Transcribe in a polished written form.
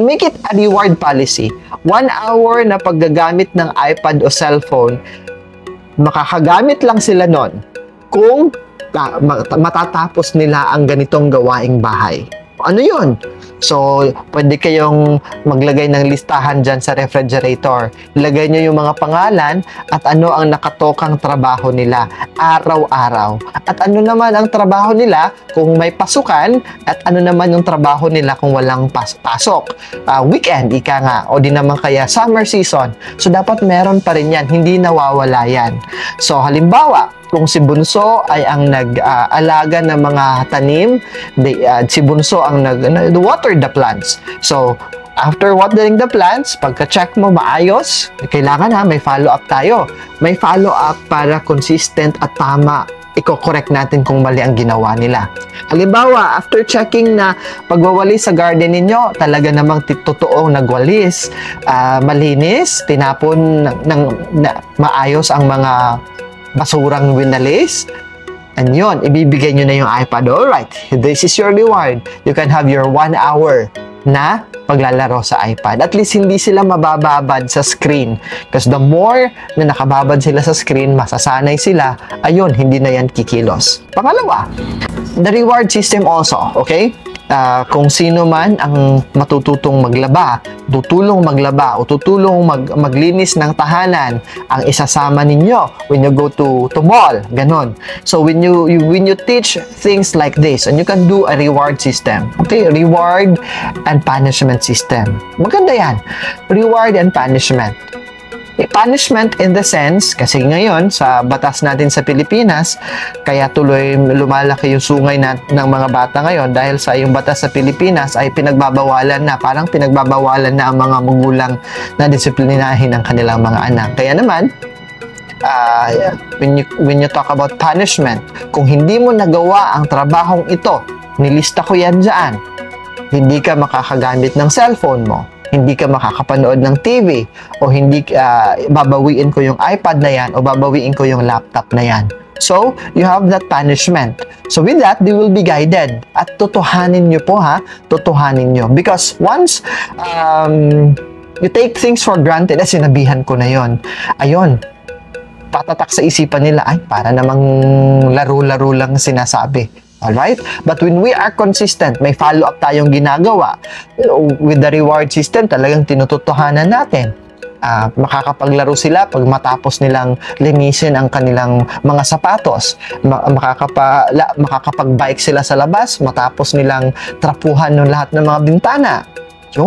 make it a reward policy. 1 hour na paggagamit ng iPad o cellphone, makakagamit lang sila nun kung matatapos nila ang ganitong gawaing bahay. Ano yun? So, pwede kayong maglagay ng listahan dyan sa refrigerator. Ilagay nyo yung mga pangalan at ano ang nakatokang trabaho nila araw-araw. At ano naman ang trabaho nila kung may pasukan at ano naman yung trabaho nila kung walang pasok. Weekend, ika nga. O di naman kaya summer season. So, dapat meron pa rin yan. Hindi nawawala yan. So, halimbawa, kung si Bunso ay ang nag-alaga ng mga tanim, si Bunso ang nag-water the plants. So, after watering the plants, pagka-check mo maayos, kailangan may follow-up tayo. May follow-up para consistent at tama. Iko-correct natin kung mali ang ginawa nila. Halimbawa, after checking na pagwawalis sa garden ninyo, talaga namang totoong nagwalis, malinis, tinapon maayos ang mga basurang winalis, and yun, ibibigay nyo na yung iPad. Alright, this is your reward. You can have your 1 hour na paglalaro sa iPad. At least hindi sila mabababad sa screen. Because the more na nakababad sila sa screen, masasanay sila, ayun, hindi na yan kikilos. Pangalawa, the reward system also, okay? Kung sino man ang matututong maglaba, tutulong maglaba, o tutulong maglinis ng tahanan, ang isasama ninyo when you go to mall, ganon. So when you teach things like this, and you can do a reward system, okay, reward and punishment system. Maganda yan, reward and punishment. Punishment in the sense, kasi ngayon sa batas natin sa Pilipinas, kaya tuloy lumalaki yung sungay ng mga bata ngayon dahil sa yung batas sa Pilipinas ay pinagbabawalan na, parang pinagbabawalan na ang mga magulang na disiplinahin ang kanilang mga anak. Kaya naman, when you talk about punishment, kung hindi mo nagawa ang trabahong ito, nilista ko yan dyan, hindi ka makakagamit ng cellphone mo, hindi ka makakapanood ng TV, o hindi babawiin ko yung iPad na yan, o babawiin ko yung laptop na yan. So, you have that punishment. So, with that, they will be guided. At tutuhanin nyo po, tutuhanin nyo. Because once you take things for granted, sinabihan ko na yon, ayun, tatatak sa isipan nila, ay, para namang laro-laro lang sinasabi. Alright? But when we are consistent, may follow-up tayong ginagawa. With the reward system, talagang tinututuhanan natin. Makakapaglaro sila pag matapos nilang linisin ang kanilang mga sapatos. Makakapag-bike sila sa labas matapos nilang trapuhan ng lahat ng mga bintana.